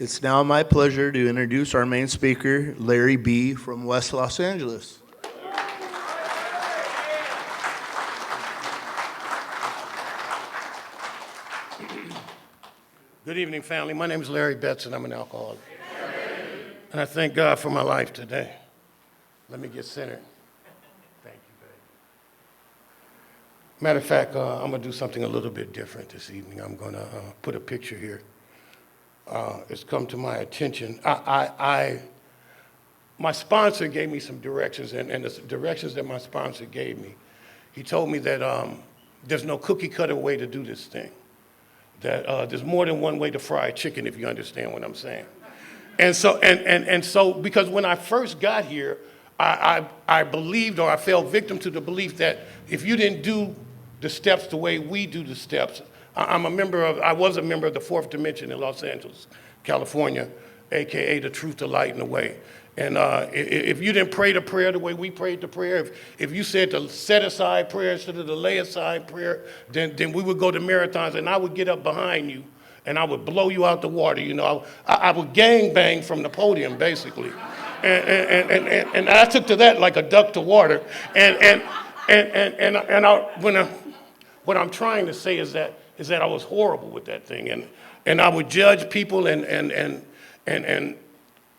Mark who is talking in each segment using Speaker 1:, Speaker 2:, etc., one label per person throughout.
Speaker 1: It's now my pleasure to introduce our main speaker, Larry B. from West Los Angeles.
Speaker 2: Good evening, family. My name is Larry Betts, and I'm an alcoholic. And I thank God for my life today. Let me get centered. Thank you, baby. Matter of fact, I'm going to do something a little bit different this evening. I'm going to put a picture here. It's come to my attention. My sponsor gave me some directions, and the directions that my sponsor gave me, he told me that there's no cookie cutter way to do this thing. That there's more than one way to fry a chicken, if you understand what I'm saying. And so, because when I first got here, I believed, or I fell victim to the belief that if you didn't do the steps the way we do the steps, I was a member of the Fourth Dimension in Los Angeles, California, AKA the Truth, the Light, and the Way. And if you didn't pray the prayer the way we prayed the prayer, if you said to set aside prayer instead of the lay aside prayer, then we would go to marathons, and I would get up behind you, and I would blow you out the water. You know, I would gang bang from the podium, basically. And I took to that like a duck to water. What I'm trying to say is that I was horrible with that thing, and I would judge people, and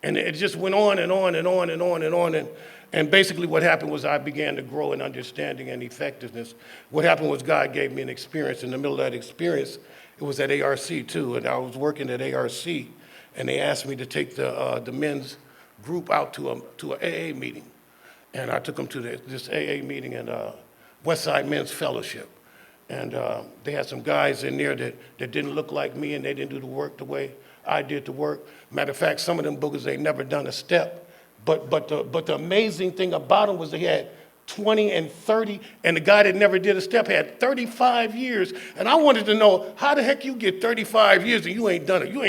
Speaker 2: it just went on and on and on and on and on. And basically what happened was I began to grow in understanding and effectiveness. What happened was God gave me an experience. In the middle of that experience, it was at ARC too, and I was working at ARC, and they asked me to take the men's group out to an AA meeting. And I took them to this AA meeting at Westside Men's Fellowship. And they had some guys in there that didn't look like me, and they didn't do the work the way I did the work. Matter of fact, some of them boogers, they never done a step. But the amazing thing about them was they had 20 and 30, and the guy that never did a step had 35 years. And I wanted to know, how the heck you get 35 years and you ain't done it? You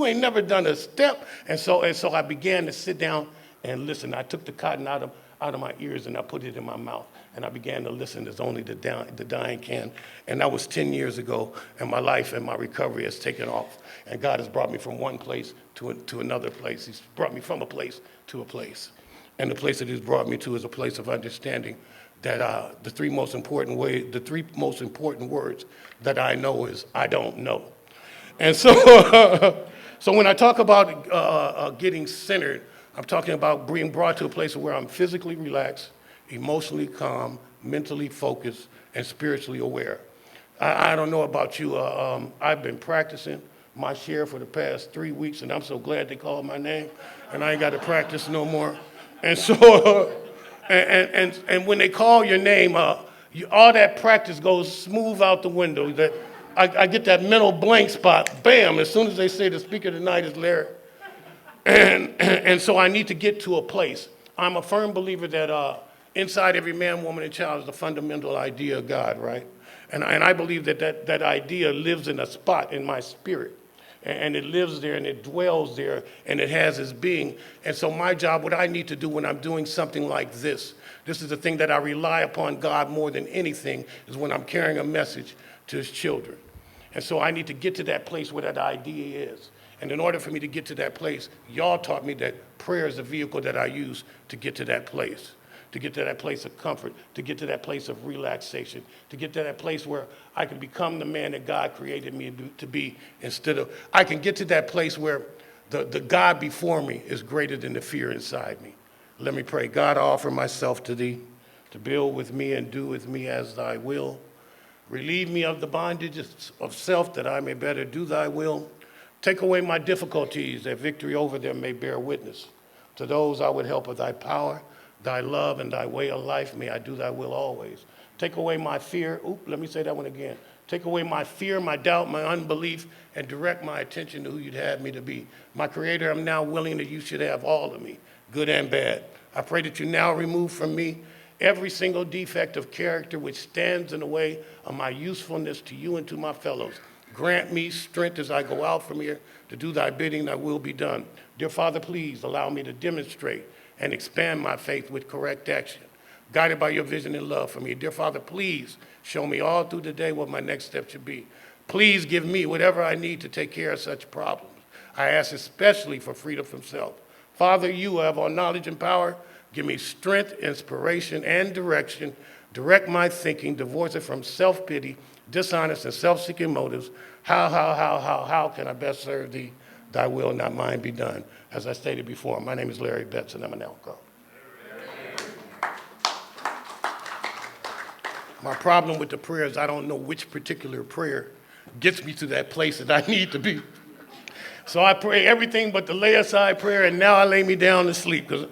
Speaker 2: ain't never done a step. And so I began to sit down and listen. I took the cotton out of my ears and I put it in my mouth. And I began to listen as only the dying can. And that was 10 years ago, and my life and my recovery has taken off. And God has brought me from one place to another place. He's brought me from a place to a place. And the place that he's brought me to is a place of understanding that the three most important words that I know is, I don't know. And so, so when I talk about getting centered, I'm talking about being brought to a place where I'm physically relaxed, emotionally calm, mentally focused, and spiritually aware. I don't know about you. I've been practicing my share for the past 3 weeks, and I'm so glad they called my name, and I ain't got to practice no more. And so, and when they call your name, all that practice goes smooth out the window. That I get that mental blank spot, bam, as soon as they say the speaker tonight is Larry. And so I need to get to a place. I'm a firm believer that inside every man, woman, and child is the fundamental idea of God, right? And I believe that idea lives in a spot in my spirit. And it lives there, and it dwells there, and it has its being. And so my job, what I need to do when I'm doing something like this is the thing that I rely upon God more than anything, is when I'm carrying a message to his children. And so I need to get to that place where that idea is. And in order for me to get to that place, y'all taught me that prayer is the vehicle that I use to get to that place. To get to that place of comfort, to get to that place of relaxation, to get to that place where I can become the man that God created me to be, I can get to that place where the God before me is greater than the fear inside me. Let me pray. God, I offer myself to thee, to build with me and do with me as thy will. Relieve me of the bondage of self, that I may better do thy will. Take away my difficulties, that victory over them may bear witness. To those I would help with thy power, thy love, and thy way of life. May I do thy will always. Take away my fear. Let me say that one again. Take away my fear, my doubt, my unbelief, and direct my attention to who you'd have me to be. My Creator, I'm now willing that you should have all of me, good and bad. I pray that you now remove from me every single defect of character which stands in the way of my usefulness to you and to my fellows. Grant me strength as I go out from here to do thy bidding, thy will be done. Dear Father, please allow me to demonstrate and expand my faith with correct action, guided by your vision and love for me. Dear Father, please show me all through the day what my next step should be. Please give me whatever I need to take care of such problems. I ask especially for freedom from self. Father, you have all knowledge and power. Give me strength, inspiration, and direction. Direct my thinking, divorce it from self-pity, dishonest, and self-seeking motives. How can I best serve thee? Thy will, not mine, be done. As I stated before, my name is Larry Betts, and I'm an alcoholic. My problem with the prayer is I don't know which particular prayer gets me to that place that I need to be. So I pray everything but the lay aside prayer, and now I lay me down to sleep because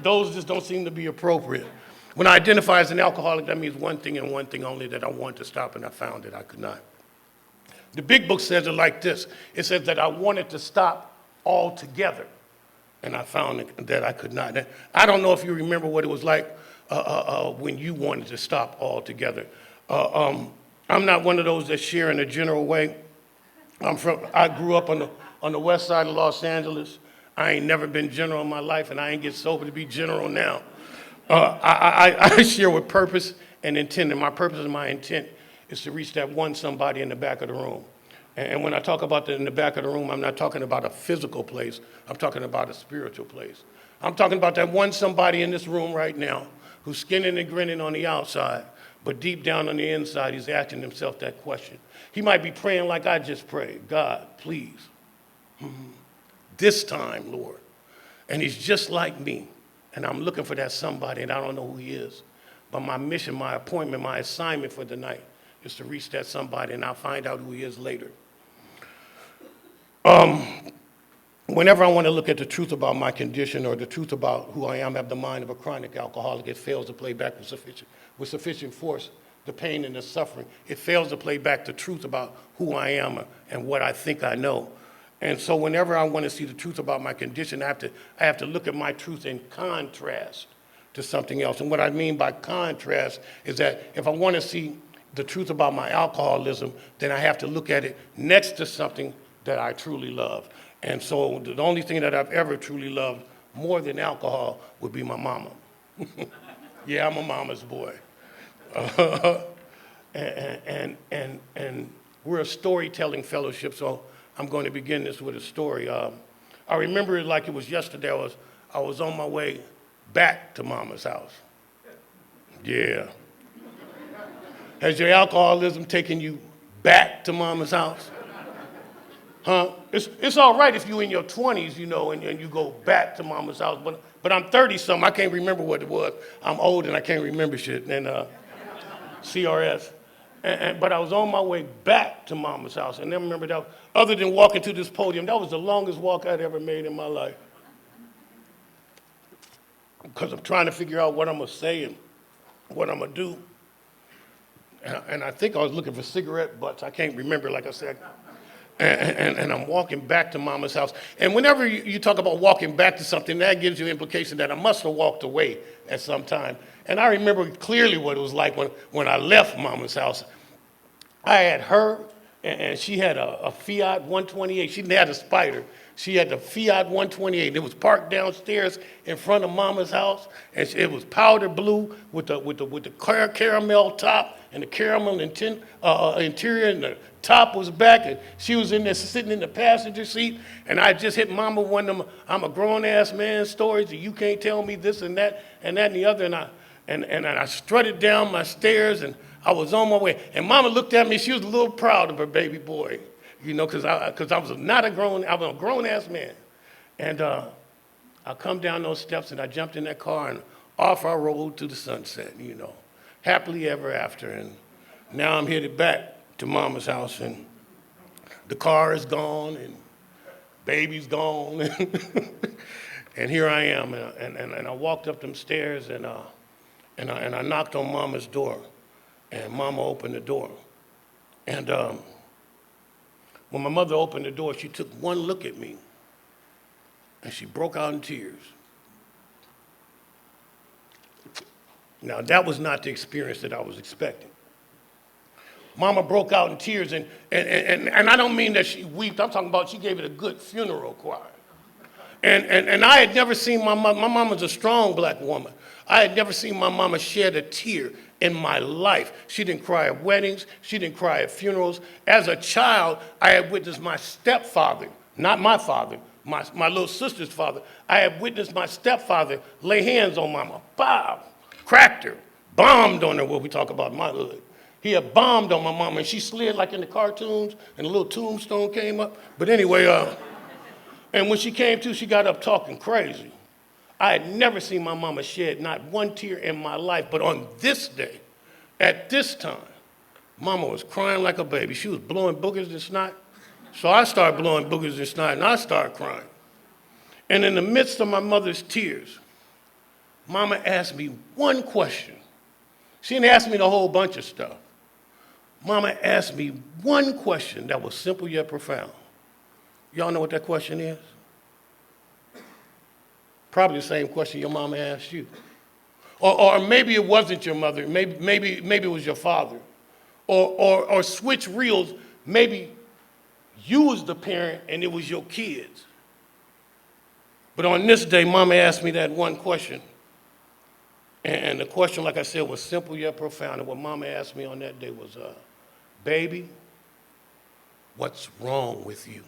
Speaker 2: those just don't seem to be appropriate. When I identify as an alcoholic, that means one thing and one thing only, that I want to stop, and I found that I could not. The big book says it like this. It says that I wanted to stop altogether, and I found that I could not. I don't know if you remember what it was like when you wanted to stop altogether. I'm not one of those that share in a general way. I grew up on the west side of Los Angeles. I ain't never been general in my life, and I ain't get sober to be general now. I share with purpose and intent, and my purpose and my intent is to reach that one somebody in the back of the room. And when I talk about in the back of the room, I'm not talking about a physical place. I'm talking about a spiritual place. I'm talking about that one somebody in this room right now who's skinning and grinning on the outside, but deep down on the inside, he's asking himself that question. He might be praying like I just prayed. God, please, this time, Lord. And he's just like me. And I'm looking for that somebody, and I don't know who he is. But my mission, my appointment, my assignment for the night is to reach that somebody, and I'll find out who he is later. Whenever I want to look at the truth about my condition or the truth about who I am, I have the mind of a chronic alcoholic. It fails to play back with sufficient force the pain and the suffering. It fails to play back the truth about who I am and what I think I know. And so whenever I want to see the truth about my condition, I have to look at my truth in contrast to something else. And what I mean by contrast is that if I want to see the truth about my alcoholism, then I have to look at it next to something that I truly love. And so the only thing that I've ever truly loved more than alcohol would be my mama. Yeah, I'm a mama's boy. And we're a storytelling fellowship, so I'm going to begin this with a story. I remember it like it was yesterday. I was on my way back to Mama's house. Yeah. Has your alcoholism taken you back to Mama's house? Huh? It's all right if you're in your 20s, you know, and you go back to Mama's house, but I'm 30-something. I can't remember what it was. I'm old and I can't remember shit. And CRS. But I was on my way back to Mama's house, and I remember that, other than walking to this podium, that was the longest walk I'd ever made in my life. Because I'm trying to figure out what I'm going to say and what I'm going to do. And I think I was looking for cigarette butts. I can't remember, like I said. And I'm walking back to Mama's house. And whenever you talk about walking back to something, that gives you implication that I must have walked away at some time. And I remember clearly what it was like when I left Mama's house. I had her, and she had a Fiat 128. She didn't have a Spider. She had the Fiat 128. It was parked downstairs in front of Mama's house, and it was powder blue with the caramel top and the caramel interior, and the top was back, and she was in there sitting in the passenger seat, and I just hit Mama one of them, I'm a grown-ass man stories, and you can't tell me this and that and the other, and I strutted down my stairs, and I was on my way. And Mama looked at me. She was a little proud of her baby boy, you know, because I was a grown-ass man. And I come down those steps, and I jumped in that car, and off I rolled to the sunset, you know, happily ever after. And now I'm headed back to Mama's house, and the car is gone, and baby's gone, and here I am. And I walked up them stairs, and I knocked on Mama's door. And Mama opened the door. And when my mother opened the door, she took one look at me, and she broke out in tears. Now, that was not the experience that I was expecting. Mama broke out in tears, and I don't mean that she wept. I'm talking about she gave it a good funeral cry. And I had never seen my mama. My mama's a strong black woman. I had never seen my mama shed a tear in my life. She didn't cry at weddings. She didn't cry at funerals. As a child, I had witnessed my stepfather not my father, my little sister's father. I had witnessed my stepfather lay hands on mama. Bow, cracked her, bombed on her, what we talk about in my hood. He had bombed on my mama, and she slid like in the cartoons, and a little tombstone came up. But anyway, and when she came to, she got up talking crazy. I had never seen my mama shed not one tear in my life, but on this day, at this time, mama was crying like a baby. She was blowing boogers and snot. So I started blowing boogers and snot, and I started crying. And in the midst of my mother's tears, mama asked me one question. She didn't ask me the whole bunch of stuff. Mama asked me one question that was simple yet profound. Y'all know what that question is? Probably the same question your mama asked you. Or maybe it wasn't your mother, maybe it was your father. Or switch reels, maybe you was the parent and it was your kids. But on this day, mama asked me that one question. And the question, like I said, was simple yet profound. And what mama asked me on that day was, baby, what's wrong with you?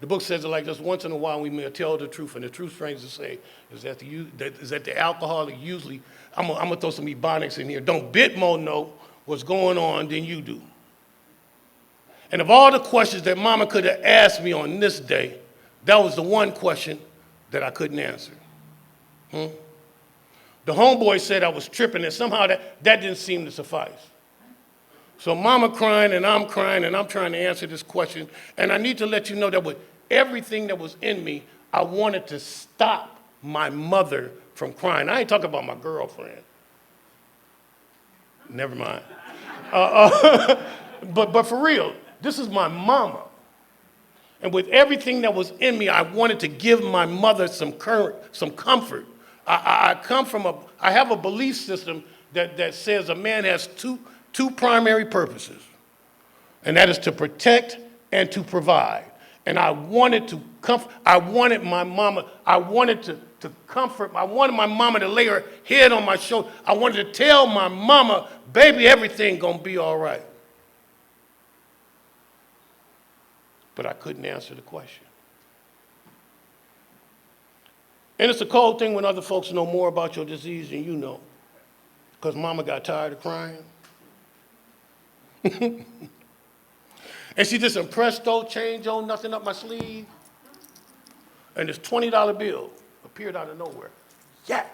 Speaker 2: The book says it like this: once in a while we may tell the truth, and the truth, strange to say, is that the alcoholic usually, I'm gonna throw some ebonics in here, don't bit more know what's going on than you do. And of all the questions that mama could have asked me on this day, that was the one question that I couldn't answer. The homeboy said I was tripping, and somehow that didn't seem to suffice. So mama crying, and I'm trying to answer this question. And I need to let you know that with everything that was in me, I wanted to stop my mother from crying. I ain't talking about my girlfriend. Never mind. But for real, this is my mama. And with everything that was in me, I wanted to give my mother some comfort. I have a belief system that says a man has two primary purposes, and that is to protect and to provide. And I wanted to comfort, I wanted my mama to comfort, I wanted my mama to lay her head on my shoulder. I wanted to tell my mama, baby, everything gonna be all right. But I couldn't answer the question. And it's a cold thing when other folks know more about your disease than you know, because mama got tired of crying. And she just impressed old change on nothing up my sleeve. And this $20 bill appeared out of nowhere. Yeah.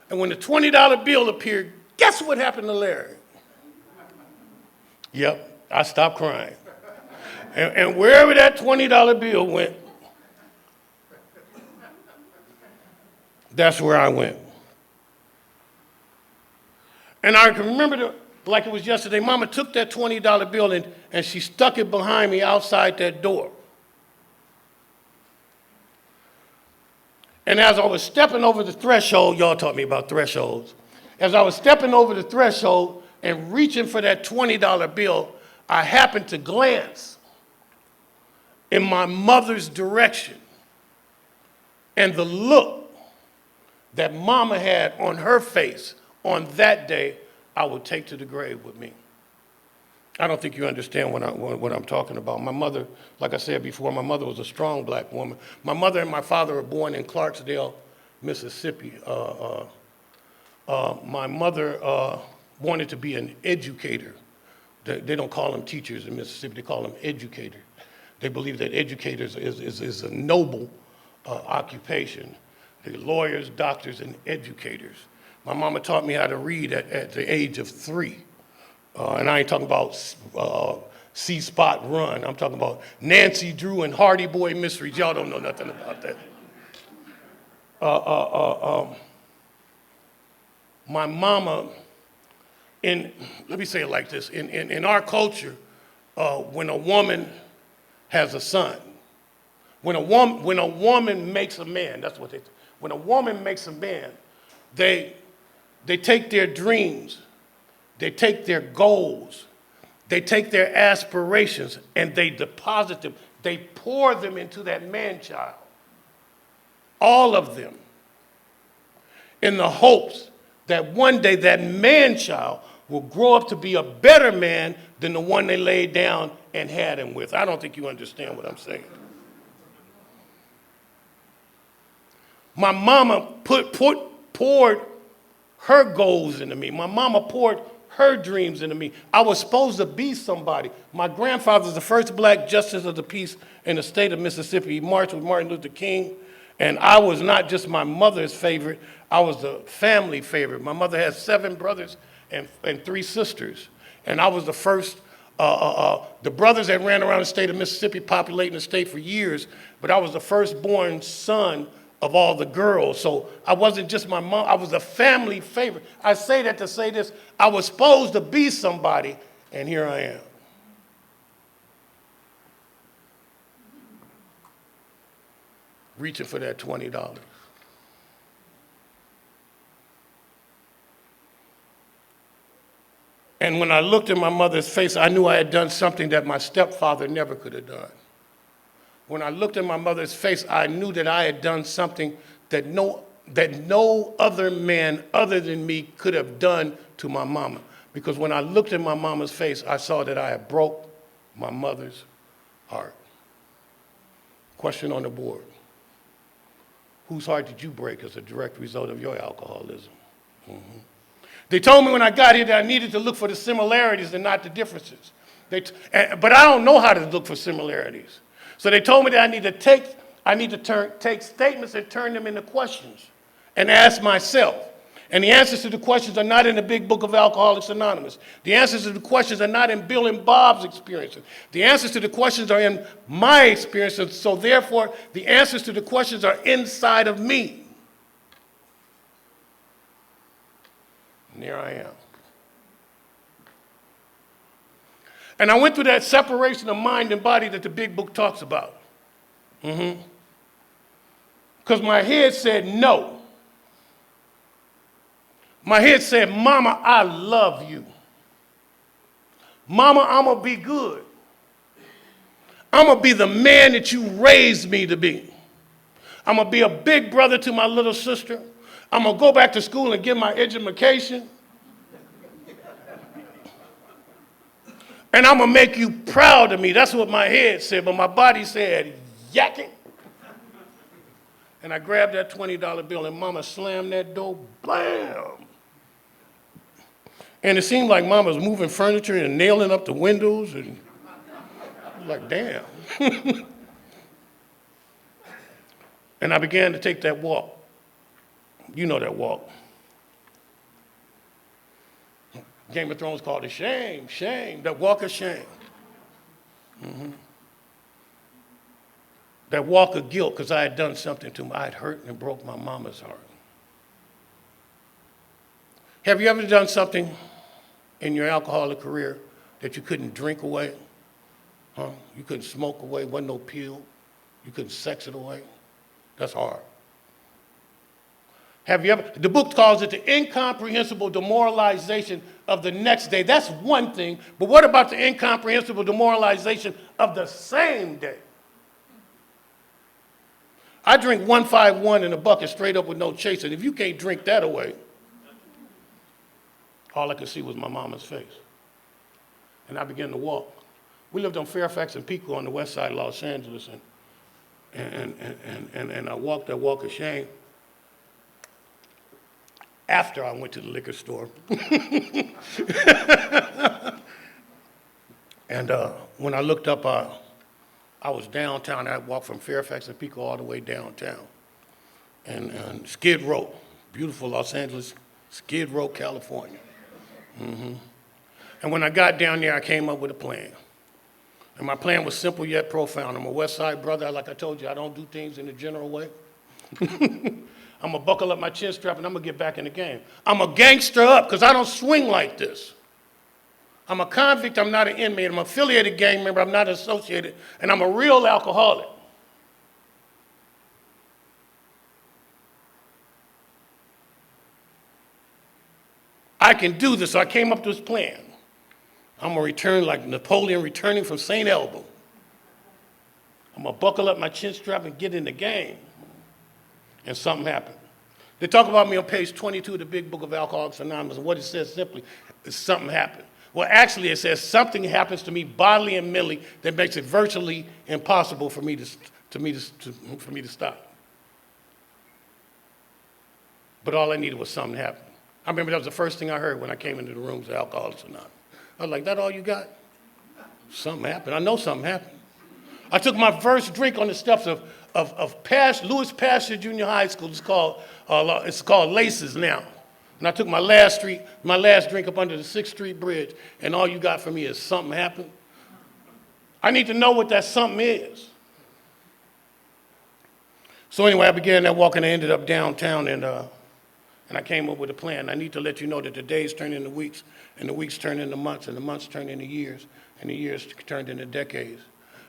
Speaker 2: And when the $20 bill appeared, guess what happened to Larry? Yep, I stopped crying. And wherever that $20 bill went, that's where I went. And I can remember like it was yesterday, mama took that $20 bill and she stuck it behind me outside that door. And as I was stepping over the threshold, y'all taught me about thresholds. As I was stepping over the threshold and reaching for that $20 bill, I happened to glance in my mother's direction. And the look that mama had on her face on that day, I would take to the grave with me. I don't think you understand what I'm talking about. My mother, like I said before, my mother was a strong black woman. My mother and my father were born in Clarksdale, Mississippi. My mother wanted to be an educator. They don't call them teachers in Mississippi, they call them educators. They believe that educators is a noble occupation. They're lawyers, doctors, and educators. My mama taught me how to read at the age of 3. And I ain't talking about C-Spot Run. I'm talking about Nancy Drew and Hardy Boy Mysteries. Y'all don't know nothing about that. My mama, let me say it like this. In our culture, when a woman has a son, when a woman makes a man, that's what they say. When a woman makes a man, they take their dreams, they take their goals, they take their aspirations, and they deposit them. They pour them into that man-child, all of them, in the hopes that one day that man-child will grow up to be a better man than the one they laid down and had him with. I don't think you understand what I'm saying. My mama poured her goals into me. My mama poured her dreams into me. I was supposed to be somebody. My grandfather was the first black justice of the peace in the state of Mississippi. He marched with Martin Luther King. And I was not just my mother's favorite, I was the family favorite. My mother had 7 brothers and 3 sisters. And I was the first, the brothers that ran around the state of Mississippi populating the state for years, but I was the firstborn son of all the girls. So I wasn't just my mom, I was a family favorite. I say that to say this, I was supposed to be somebody, and here I am. Reaching for that $20. And when I looked in my mother's face, I knew I had done something that my stepfather never could have done. When I looked in my mother's face, I knew that I had done something that no other man other than me could have done to my mama. Because when I looked in my mama's face, I saw that I had broke my mother's heart. Question on the board. Whose heart did you break as a direct result of your alcoholism? Mm-hmm. They told me when I got here that I needed to look for the similarities and not the differences. But I don't know how to look for similarities. So they told me that I need to take statements and turn them into questions and ask myself. And the answers to the questions are not in the big book of Alcoholics Anonymous. The answers to the questions are not in Bill and Bob's experiences. The answers to the questions are in my experiences. So therefore, the answers to the questions are inside of me. And there I am. And I went through that separation of mind and body that the big book talks about. Because my head said no. My head said, Mama, I love you. Mama, I'm going to be good. I'm going to be the man that you raised me to be. I'm going to be a big brother to my little sister. I'm going to go back to school and get my education. And I'm going to make you proud of me. That's what my head said, but my body said, yakking. And I grabbed that $20 bill and Mama slammed that door, blam. And it seemed like Mama was moving furniture and nailing up the windows, and I was like, damn. And I began to take that walk. You know that walk. Game of Thrones called it shame, shame, that walk of shame. That walk of guilt because I had done something to me. I had hurt and broke my mama's heart. Have you ever done something in your alcoholic career that you couldn't drink away? You couldn't smoke away, wasn't no pill. You couldn't sex it away. That's hard. Have you ever, the book calls it the incomprehensible demoralization of the next day. That's one thing, but what about the incomprehensible demoralization of the same day? I drink 151 in a bucket straight up with no chaser. If you can't drink that away, all I could see was my mama's face. And I began to walk. We lived on Fairfax and Pico on the west side of Los Angeles, and I walked that walk of shame after I went to the liquor store. And when I looked up, I was downtown. I walked from Fairfax and Pico all the way downtown. And Skid Row, beautiful Los Angeles, Skid Row, California. And when I got down there, I came up with a plan. And my plan was simple yet profound. I'm a West Side brother. Like I told you, I don't do things in a general way. I'm going to buckle up my chin strap and I'm going to get back in the game. I'm a gangster up because I don't swing like this. I'm a convict. I'm not an inmate. I'm an affiliated gang member. I'm not associated. And I'm a real alcoholic. I can do this. So I came up to this plan. I'm going to return like Napoleon returning from St. Elmo. I'm going to buckle up my chin strap and get in the game. And something happened. They talk about me on page 22 of the Big Book of Alcoholics Anonymous, and what it says simply, something happened. Well, actually, it says something happens to me bodily and mentally that makes it virtually impossible for me to stop. But all I needed was something to happen. I remember that was the first thing I heard when I came into the rooms of Alcoholics Anonymous. I was like, that all you got? Something happened. I know something happened. I took my first drink on the steps of Lewis Pasteur Junior High School. It's called Laces now. And I took my last drink up under the 6th Street Bridge, and all you got for me is something happened. I need to know what that something is. So anyway, I began that walk, and I ended up downtown, and I came up with a plan. I need to let you know that the days turn into weeks, and the weeks turn into months, and the months turn into years, and the years turned into decades.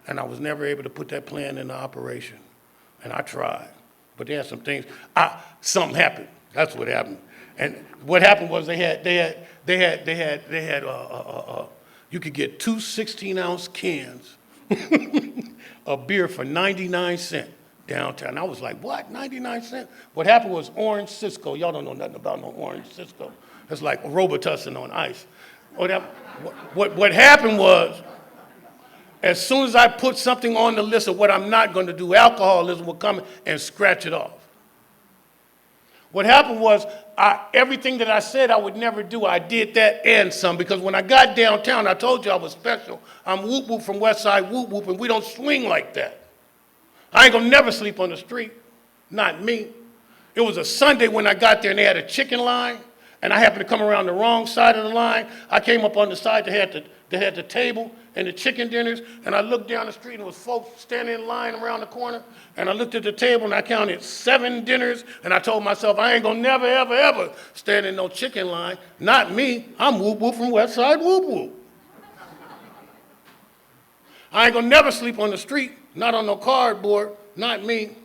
Speaker 2: And I was never able to put that plan into operation. And I tried. But there are some things, something happened. That's what happened. And what happened was you could get 2 16-ounce cans of beer for 99 cents downtown. I was like, what, 99 cents? What happened was Orange Cisco. Y'all don't know nothing about no Orange Cisco. It's like Robitussin on ice. What happened was, as soon as I put something on the list of what I'm not going to do, alcoholism will come and scratch it off. What happened was, everything that I said I would never do, I did that and some, because when I got downtown, I told you I was special. I'm Whoop Whoop from West Side Whoop Whoop, and we don't swing like that. I ain't gonna never sleep on the street, not me. It was a Sunday when I got there and they had a chicken line, and I happened to come around the wrong side of the line. I came up on the side that had the table and the chicken dinners, and I looked down the street and there was folks standing in line around the corner, and I looked at the table and I counted 7 dinners, and I told myself, I ain't gonna never, ever, ever stand in no chicken line. Not me. I'm Whoop Whoop from West Side Whoop Whoop. I ain't gonna never sleep on the street, not on no cardboard, not me.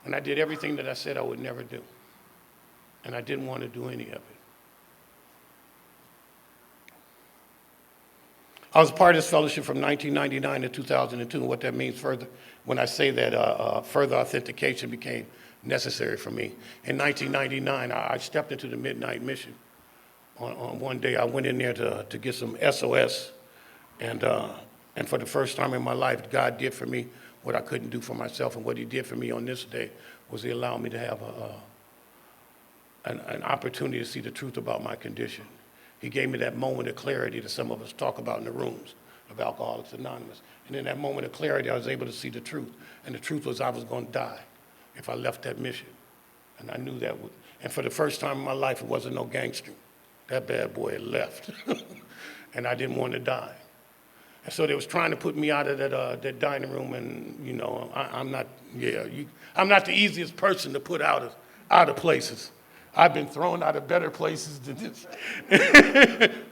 Speaker 2: And I did everything that I said I would never do. And I didn't want to do any of it. I was a part of this fellowship from 1999 to 2002, and what that means further, when I say that further authentication became necessary for me. In 1999, I stepped into the Midnight Mission. On one day, I went in there to get some SOS, and for the first time in my life, God did for me what I couldn't do for myself, and what he did for me on this day was he allowed me to have an opportunity to see the truth about my condition. He gave me that moment of clarity that some of us talk about in the rooms of Alcoholics Anonymous. And in that moment of clarity, I was able to see the truth. And the truth was I was going to die if I left that mission. And I knew that would. And for the first time in my life, it wasn't no gangster. That bad boy had left. And I didn't want to die. And so they was trying to put me out of that dining room. And, you know, I'm not the easiest person to put out of places. I've been thrown out of better places than this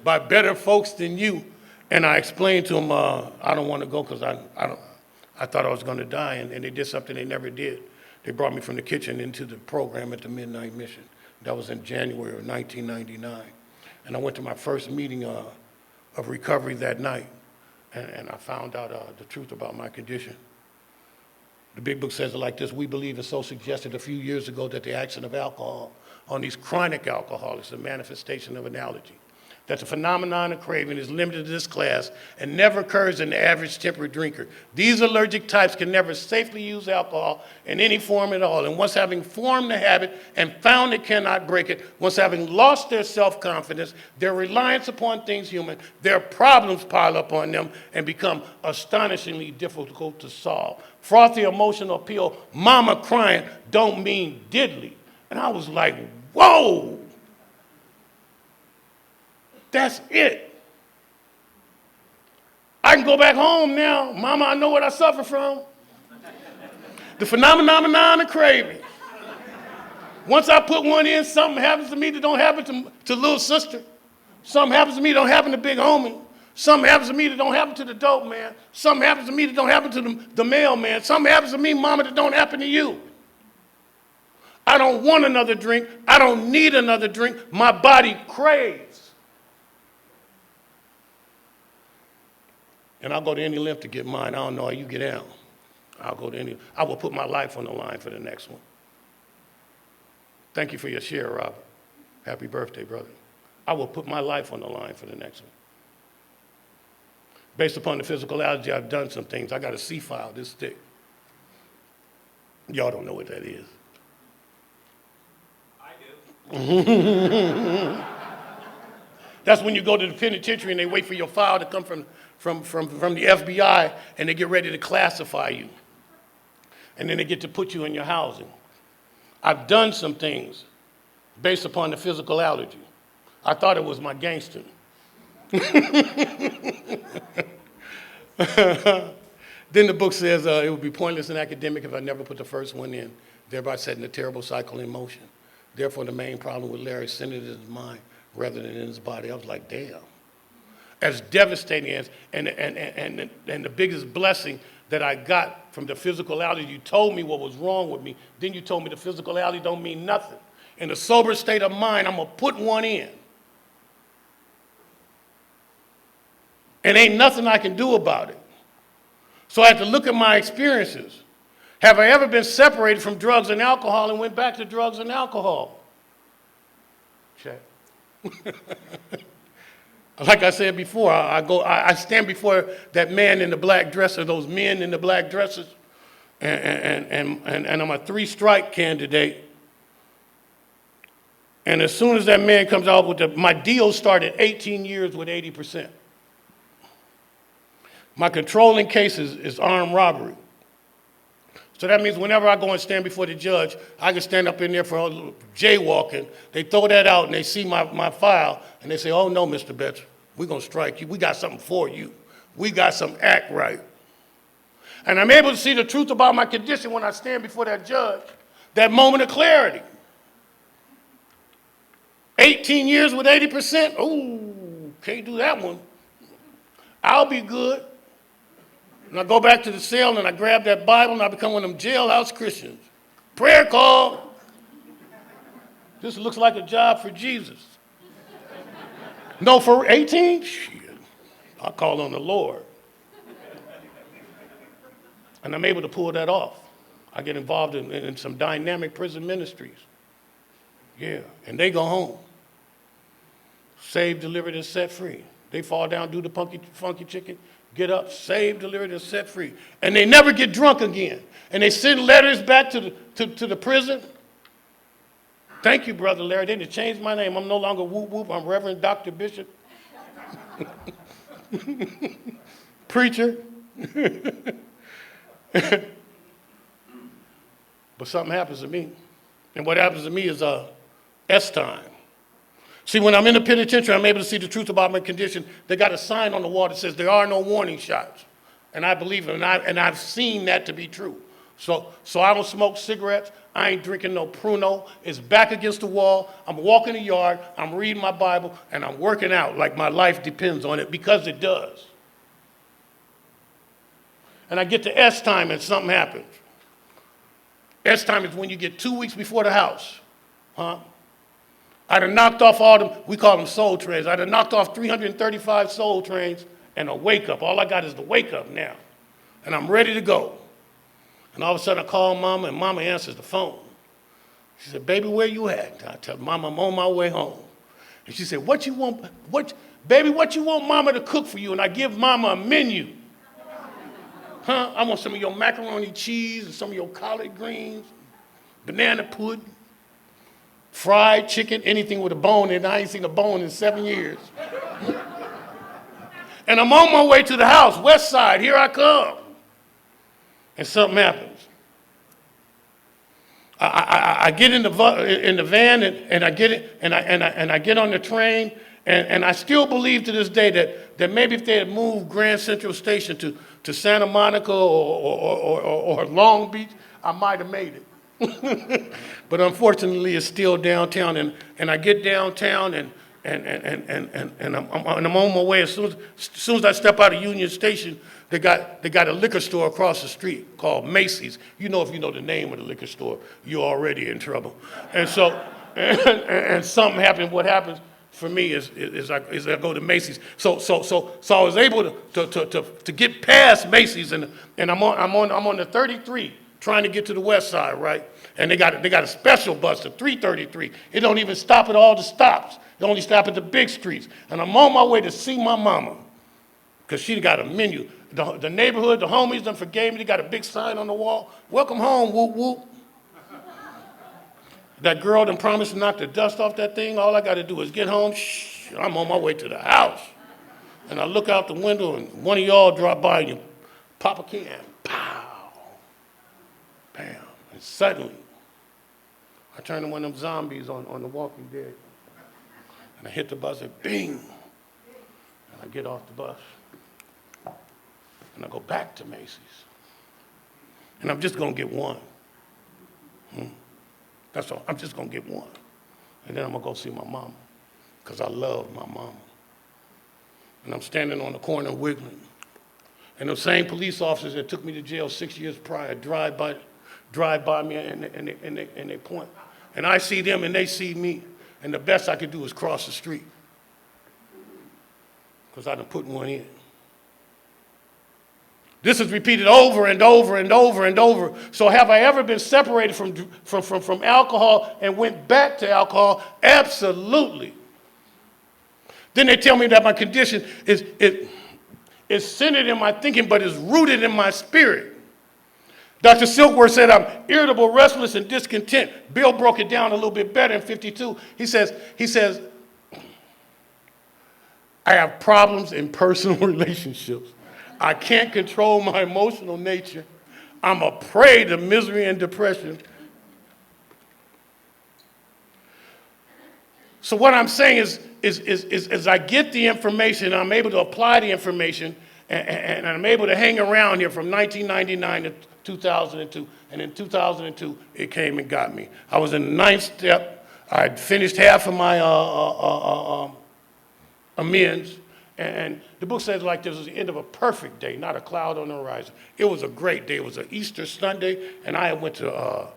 Speaker 2: by better folks than you. And I explained to them, I don't want to go because I thought I was going to die, and they did something they never did. They brought me from the kitchen into the program at the Midnight Mission. That was in January of 1999. And I went to my first meeting of recovery that night, and I found out the truth about my condition. The big book says it like this: we believe, and so suggested a few years ago, that the action of alcohol on these chronic alcoholics is a manifestation of an allergy. That the phenomenon of craving is limited to this class and never occurs in the average temperate drinker. These allergic types can never safely use alcohol in any form at all. And once having formed the habit and found it cannot break it, once having lost their self-confidence, their reliance upon things human, their problems pile up on them and become astonishingly difficult to solve. Frothy emotional appeal, mama crying, don't mean diddly. And I was like, whoa, that's it. I can go back home now. Mama, I know what I suffer from. The phenomenon of craving. Once I put one in, something happens to me that don't happen to little sister. Something happens to me that don't happen to big homie. Something happens to me that don't happen to the dope man. Something happens to me that don't happen to the mailman. Something happens to me, mama, that don't happen to you. I don't want another drink. I don't need another drink. My body craves. And I'll go to any length to get mine. I don't know how you get out. I'll go to any. I will put my life on the line for the next one. Thank you for your share, Robert. Happy birthday, brother. I will put my life on the line for the next one. Based upon the physicality, I've done some things. I got a C file this thick. Y'all don't know what that is.
Speaker 3: I do.
Speaker 2: That's when you go to the penitentiary and they wait for your file to come from the FBI and they get ready to classify you. And then they get to put you in your housing. I've done some things based upon the physical allergy. I thought it was my gangster. Then the book says it would be pointless and academic if I never put the first one in, thereby setting a terrible cycle in motion. Therefore, the main problem with Larry centered in his mind rather than in his body. I was like, damn. As devastating as, and the biggest blessing that I got from the physicality, you told me what was wrong with me, then you told me the physicality don't mean nothing. In a sober state of mind, I'm gonna put one in. And ain't nothing I can do about it. So I had to look at my experiences. Have I ever been separated from drugs and alcohol and went back to drugs and alcohol? Check. Like I said before, I stand before that man in the black dress or those men in the black dresses, and I'm a 3-strike candidate. And as soon as that man comes out with my deal started 18 years with 80%. My controlling case is armed robbery. So that means whenever I go and stand before the judge, I can stand up in there for jaywalking. They throw that out and they see my file and they say, oh no, Mr. Betts, we're gonna strike you. We got something for you. We got some act right. And I'm able to see the truth about my condition when I stand before that judge, that moment of clarity. 18 years with 80%, ooh, can't do that one. I'll be good. And I go back to the cell and I grab that Bible and I become one of them jailhouse Christians. Prayer call. This looks like a job for Jesus. No, for 18? Shit. I call on the Lord. And I'm able to pull that off. I get involved in some dynamic prison ministries. Yeah, and they go home. Saved, delivered, and set free. They fall down, do the funky chicken, get up, saved, delivered, and set free. And they never get drunk again. And they send letters back to the prison. Thank you, Brother Larry. They didn't change my name. I'm no longer whoop whoop. I'm Reverend Dr. Bishop. Preacher. But something happens to me. And what happens to me is S time. See, when I'm in the penitentiary, I'm able to see the truth about my condition. They got a sign on the wall that says there are no warning shots. And I believe it, and I've seen that to be true. So I don't smoke cigarettes. I ain't drinking no Pruno. It's back against the wall. I'm walking the yard. I'm reading my Bible, and I'm working out like my life depends on it, because it does. And I get to S time and something happens. S time is when you get 2 weeks before the house. Huh? I done knocked off all them, we call them soul trains. I done knocked off 335 soul trains and a wake up. All I got is the wake up now. And I'm ready to go. And all of a sudden I call Mama and Mama answers the phone. She said, baby, where you at? I tell Mama, I'm on my way home. And she said, what you want Mama to cook for you? And I give Mama a menu. Huh? I want some of your macaroni cheese and some of your collard greens, banana pudding, fried chicken, anything with a bone in it. I ain't seen a bone in 7 years. And I'm on my way to the house, west side, here I come. And something happens. I get in the van and I get it, and I get on the train, and I still believe to this day that maybe if they had moved Grand Central Station to Santa Monica or Long Beach, I might have made it. But unfortunately, it's still downtown, and I get downtown, and I'm on my way. As soon as I step out of Union Station, they got a liquor store across the street called Macy's. You know, if you know the name of the liquor store, you're already in trouble. And so, and something happened. What happens for me is I go to Macy's. So I was able to get past Macy's, and I'm on the 33 trying to get to the west side, right? And they got a special bus, the 333. It don't even stop at all the stops. It only stop at the big streets. And I'm on my way to see my mama, because she got a menu. The neighborhood, the homies done forgave me. They got a big sign on the wall. Welcome home, whoop, whoop. That girl done promised to knock the dust off that thing. All I got to do is get home. Shh, I'm on my way to the house. And I look out the window, and one of y'all drop by and you pop a can. Pow. Bam. And suddenly, I turn to one of them zombies on The Walking Dead. And I hit the buzzer, bing. And I get off the bus. And I go back to Macy's. And I'm just going to get one. That's all. I'm just going to get one. And then I'm going to go see my mama, because I love my mama. And I'm standing on the corner of Wiggling. And those same police officers that took me to jail 6 years prior drive by me and they point. And I see them and they see me. And the best I could do is cross the street, because I done put one in. This is repeated over and over and over and over. So have I ever been separated from alcohol and went back to alcohol? Absolutely. Then they tell me that my condition is centered in my thinking, but is rooted in my spirit. Dr. Silkworth said I'm irritable, restless, and discontent. Bill broke it down a little bit better in 52. He says, I have problems in personal relationships. I can't control my emotional nature. I'm a prey to misery and depression. So what I'm saying is I get the information, I'm able to apply the information, and I'm able to hang around here from 1999 to 2002. And in 2002, it came and got me. I was in the 9th step. I'd finished half of my amends. And the book says like this was the end of a perfect day, not a cloud on the horizon. It was a great day. It was an Easter Sunday, and I went to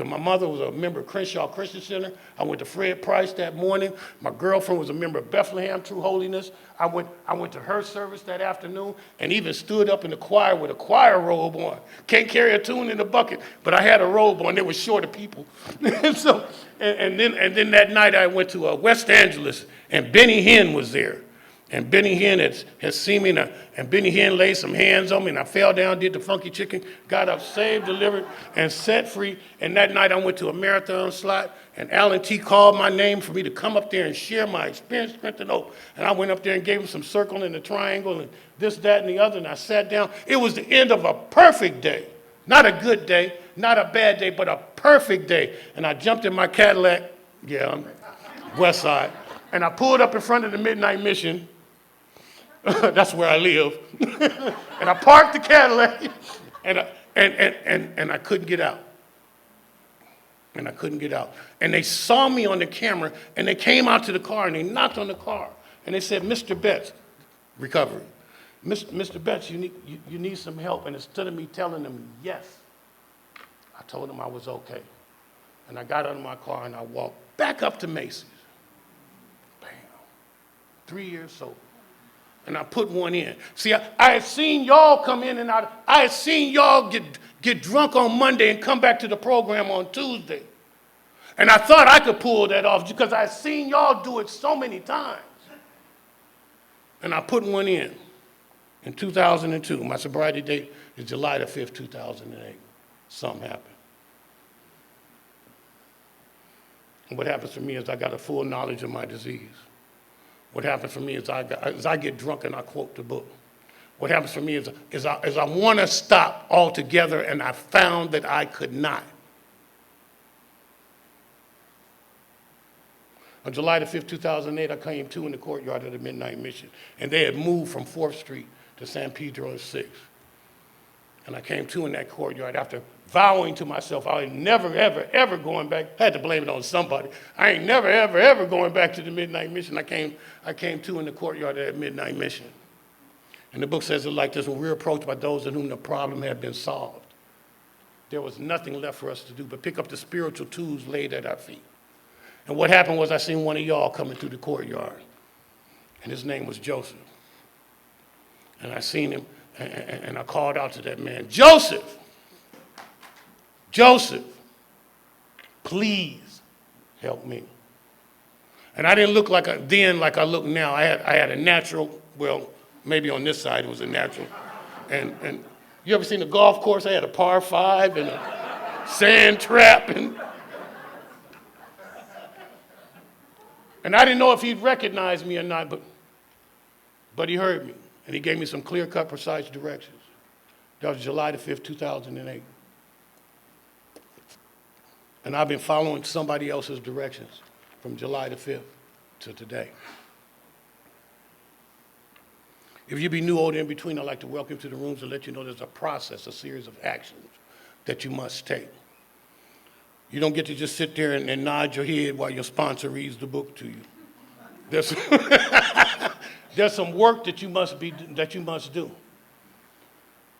Speaker 2: my mother was a member of Crenshaw Christian Center. I went to Fred Price that morning. My girlfriend was a member of Bethlehem True Holiness. I went to her service that afternoon and even stood up in the choir with a choir robe on. Can't carry a tune in the bucket, but I had a robe on. There was shorter people. and then that night I went to West Angeles, and Benny Hinn was there. And Benny Hinn had seen me, and Benny Hinn laid some hands on me, and I fell down, did the funky chicken, got up, saved, delivered, and set free. And that night I went to a marathon slot, and Alan T. called my name for me to come up there and share my experience, strength, and hope. And I went up there and gave him some circle and a triangle and this, that, and the other, and I sat down. It was the end of a perfect day. Not a good day, not a bad day, but a perfect day. And I jumped in my Cadillac, I'm West Side, and I pulled up in front of the Midnight Mission. That's where I live. And I parked the Cadillac, and I couldn't get out. And I couldn't get out. And they saw me on the camera, and they came out to the car, and they knocked on the car. And they said, Mr. Betts, recovery. Mr. Betts, you need some help. And instead of me telling them yes, I told them I was okay. And I got out of my car, and I walked back up to Macy's. Bam. 3 years sober. And I put one in. See, I had seen y'all come in and out. I had seen y'all get drunk on Monday and come back to the program on Tuesday. And I thought I could pull that off because I had seen y'all do it so many times. And I put one in 2002. My sobriety date is July the 5th, 2008. Something happened. And what happens for me is I got a full knowledge of my disease. What happens for me is I get drunk and I quote the book. What happens for me is I want to stop altogether, and I found that I could not. On July the 5th, 2008, I came to in the courtyard of the Midnight Mission, and they had moved from 4th Street to San Pedro and 6th. And I came to in that courtyard after vowing to myself I ain't never, ever, ever going back. I had to blame it on somebody. I ain't never, ever, ever going back to the Midnight Mission. I came to in the courtyard of that Midnight Mission. And the book says it like this: when we're approached by those in whom the problem had been solved, there was nothing left for us to do but pick up the spiritual tools laid at our feet. And what happened was I seen one of y'all coming through the courtyard, and his name was Joseph. And I seen him, and I called out to that man, Joseph! Joseph, please help me. And I didn't look like like I look now. I had a natural, well, maybe on this side it was a natural. And you ever seen a golf course? I had a par 5 and a sand trap. And I didn't know if he'd recognize me or not, but he heard me. And he gave me some clear-cut, precise directions. That was July the 5th, 2008. And I've been following somebody else's directions from July the 5th to today. If you be new or in between, I'd like to welcome you to the rooms and let you know there's a process, a series of actions that you must take. You don't get to just sit there and nod your head while your sponsor reads the book to you. There's some work that you must do.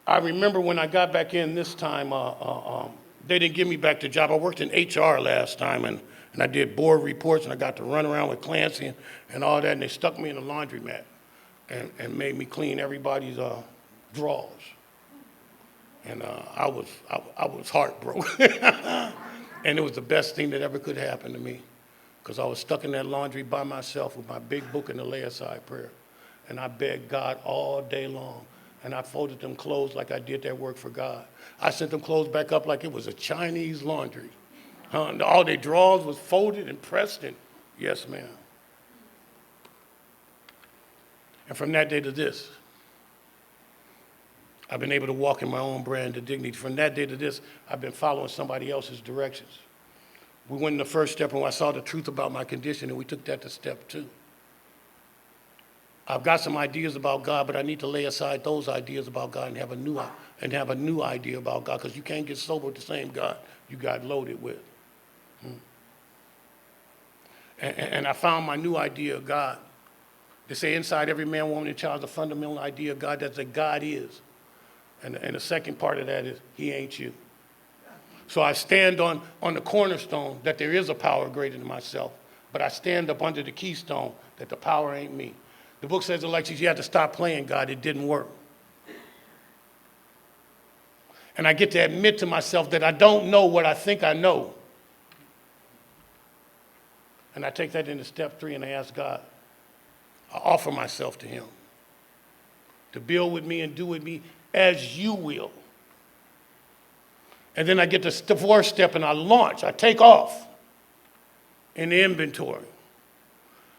Speaker 2: I remember when I got back in this time, they didn't give me back the job. I worked in HR last time, and I did board reports, and I got to run around with Clancy and all that, and they stuck me in a laundromat and made me clean everybody's drawers. And I was heartbroken. And it was the best thing that ever could happen to me, because I was stuck in that laundry by myself with my big book and the lay-aside prayer. And I begged God all day long. And I folded them clothes like I did that work for God. I sent them clothes back up like it was a Chinese laundry. All their drawers was folded and pressed, and yes, ma'am. And from that day to this, I've been able to walk in my own brand of dignity. From that day to this, I've been following somebody else's directions. We went in the first step when I saw the truth about my condition, and we took that to step 2. I've got some ideas about God, but I need to lay aside those ideas about God and have a new idea about God, because you can't get sober with the same God you got loaded with. And I found my new idea of God. They say inside every man, woman, and child is a fundamental idea of God, that's that God is. And the second part of that is he ain't you. So I stand on the cornerstone that there is a power greater than myself, but I stand up under the keystone that the power ain't me. The book says, Alexis, you had to stop playing God. It didn't work. And I get to admit to myself that I don't know what I think I know. And I take that into step 3 and I ask God, I offer myself to him to build with me and do with me as you will. And then I get to the 4th step and I launch, I take off in the inventory.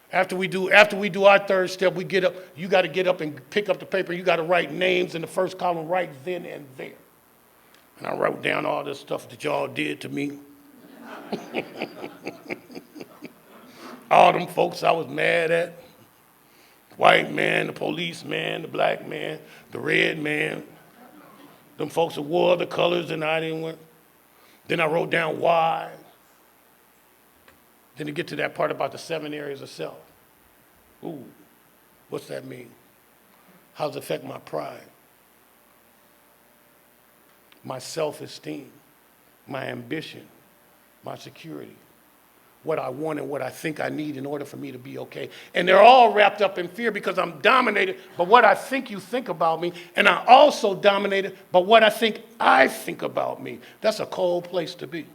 Speaker 2: After we do our 3rd step, we get up, you got to get up and pick up the paper. You got to write names in the first column right then and there. And I wrote down all this stuff that y'all did to me. All them folks I was mad at. The white man, the policeman, the black man, the red man. Them folks that wore the colors and I didn't wear. Then I wrote down why. Then to get to that part about the 7 areas of self. Ooh, what's that mean? How does it affect my pride? My self-esteem, my ambition, my security, what I want and what I think I need in order for me to be okay. And they're all wrapped up in fear because I'm dominated by what I think you think about me, and I'm also dominated by what I think about me. That's a cold place to be.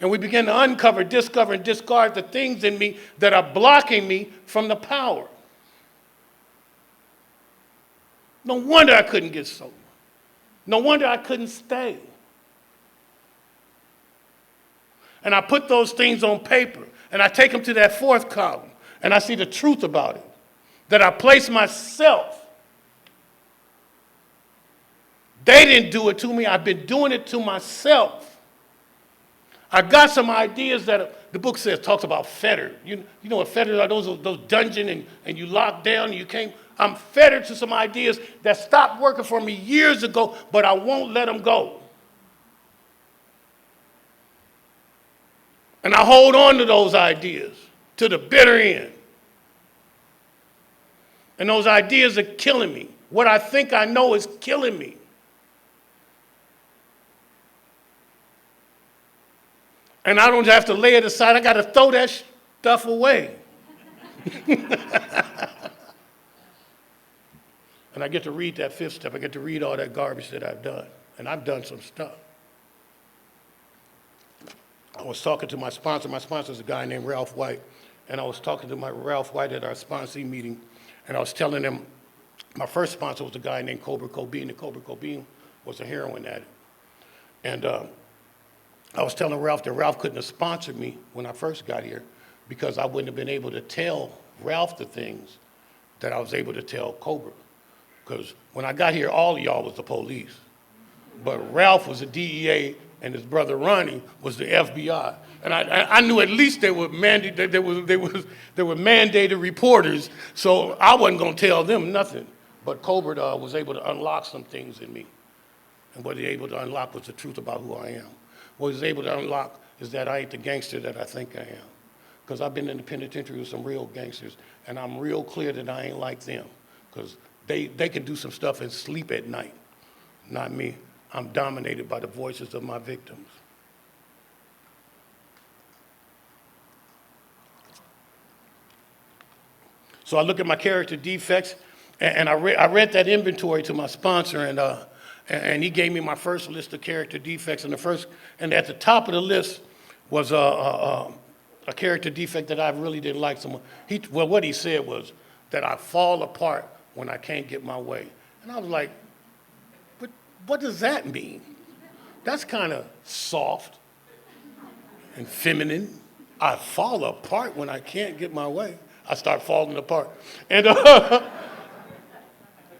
Speaker 2: And we begin to uncover, discover, and discard the things in me that are blocking me from the power. No wonder I couldn't get sober. No wonder I couldn't stay. And I put those things on paper, and I take them to that 4th column, and I see the truth about it, that I place myself. They didn't do it to me. I've been doing it to myself. I got some ideas that the book talks about fettered. You know what fetters are? Those dungeons and you lock down and you can't. I'm fettered to some ideas that stopped working for me years ago, but I won't let them go. And I hold on to those ideas to the bitter end. And those ideas are killing me. What I think I know is killing me. And I don't have to lay it aside. I got to throw that stuff away. And I get to read that 5th step. I get to read all that garbage that I've done. And I've done some stuff. I was talking to my sponsor. My sponsor is a guy named Ralph White. And I was talking to my Ralph White at our sponsee meeting. And I was telling him, my first sponsor was a guy named Cobra Cobain. And Cobra Cobain was a heroin addict. And I was telling Ralph that Ralph couldn't have sponsored me when I first got here because I wouldn't have been able to tell Ralph the things that I was able to tell Cobra. Because when I got here, all of y'all was the police. But Ralph was the DEA and his brother Ronnie was the FBI. And I knew at least they were mandated reporters, so I wasn't gonna tell them nothing. But Cobra was able to unlock some things in me. And what he was able to unlock was the truth about who I am. What he was able to unlock is that I ain't the gangster that I think I am. Because I've been in the penitentiary with some real gangsters, and I'm real clear that I ain't like them. Because they can do some stuff and sleep at night. Not me. I'm dominated by the voices of my victims. So I look at my character defects, and I read that inventory to my sponsor, and he gave me my first list of character defects. And at the top of the list was a character defect that I really didn't like. What he said was that I fall apart when I can't get my way. And I was like, but what does that mean? That's kind of soft and feminine. I fall apart when I can't get my way. I start falling apart. And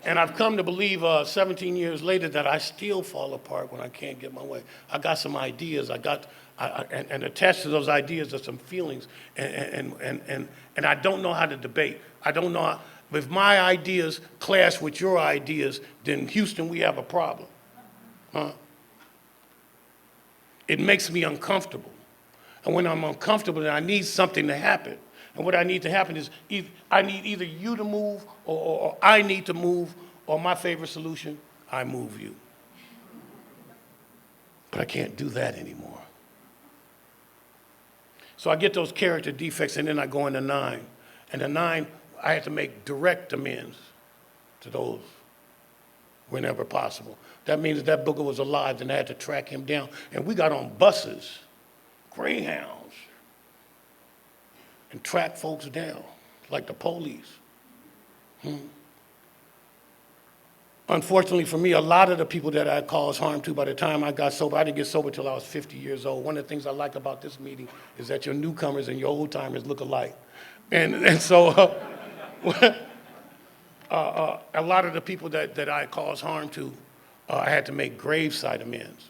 Speaker 2: I've come to believe 17 years later that I still fall apart when I can't get my way. I got some ideas. And attached to those ideas are some feelings. And I don't know how to debate. I don't know how, if my ideas clash with your ideas, then Houston, we have a problem. It makes me uncomfortable. And when I'm uncomfortable, then I need something to happen. And what I need to happen is I need either you to move or I need to move, or my favorite solution, I move you. But I can't do that anymore. So I get those character defects, and then I go into 9. And the 9, I had to make direct amends to those whenever possible. That means that booger was alive, and I had to track him down. And we got on buses, Greyhounds, and track folks down like the police. Unfortunately for me, a lot of the people that I caused harm to by the time I got sober, I didn't get sober till I was 50 years old. One of the things I like about this meeting is that your newcomers and your old timers look alike. And so a lot of the people that I caused harm to, I had to make graveside amends.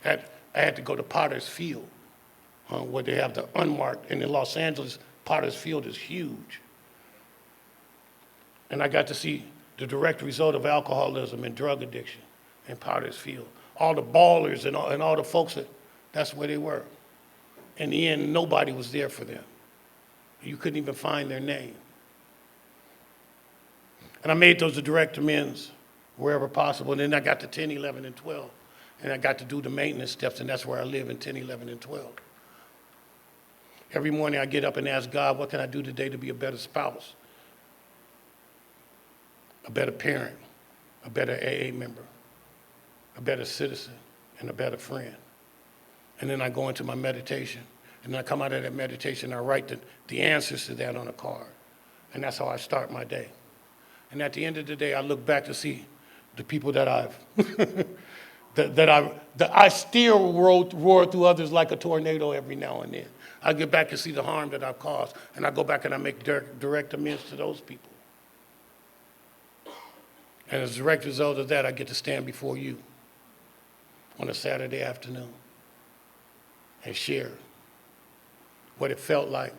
Speaker 2: I had to go to Potter's Field, where they have the unmarked, and in Los Angeles, Potter's Field is huge. And I got to see the direct result of alcoholism and drug addiction in Potter's Field. All the ballers and all the folks, that's where they were. In the end, nobody was there for them. You couldn't even find their name. And I made those direct amends wherever possible. And then I got to 10, 11, and 12. And I got to do the maintenance steps, and that's where I live in 10, 11, and 12. Every morning I get up and ask God, what can I do today to be a better spouse, a better parent, a better AA member, a better citizen, and a better friend. And then I go into my meditation, and I come out of that meditation, I write the answers to that on a card. And that's how I start my day. And at the end of the day, I look back to see the people that I still roar through others like a tornado every now and then. I get back to see the harm that I've caused, and I go back and I make direct amends to those people. And as a direct result of that, I get to stand before you on a Saturday afternoon and share what it felt like,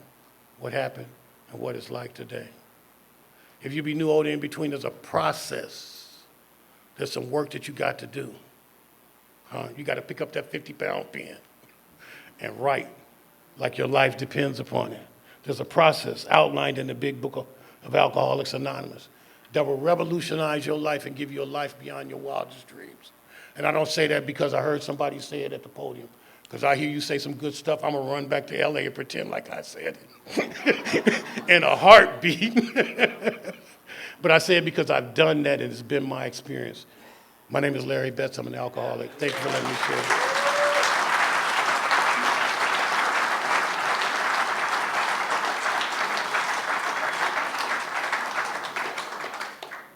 Speaker 2: what happened, and what it's like today. If you be new, old, in between, there's a process. There's some work that you got to do. You got to pick up that 50-pound pen and write like your life depends upon it. There's a process outlined in the big book of Alcoholics Anonymous that will revolutionize your life and give you a life beyond your wildest dreams. And I don't say that because I heard somebody say it at the podium. Because I hear you say some good stuff, I'm going to run back to LA and pretend like I said it in a heartbeat. But I say it because I've done that and it's been my experience. My name is Larry Betts. I'm an alcoholic. Thank you for letting me share.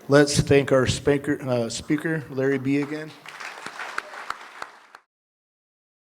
Speaker 1: Let's thank our speaker, Larry B. again.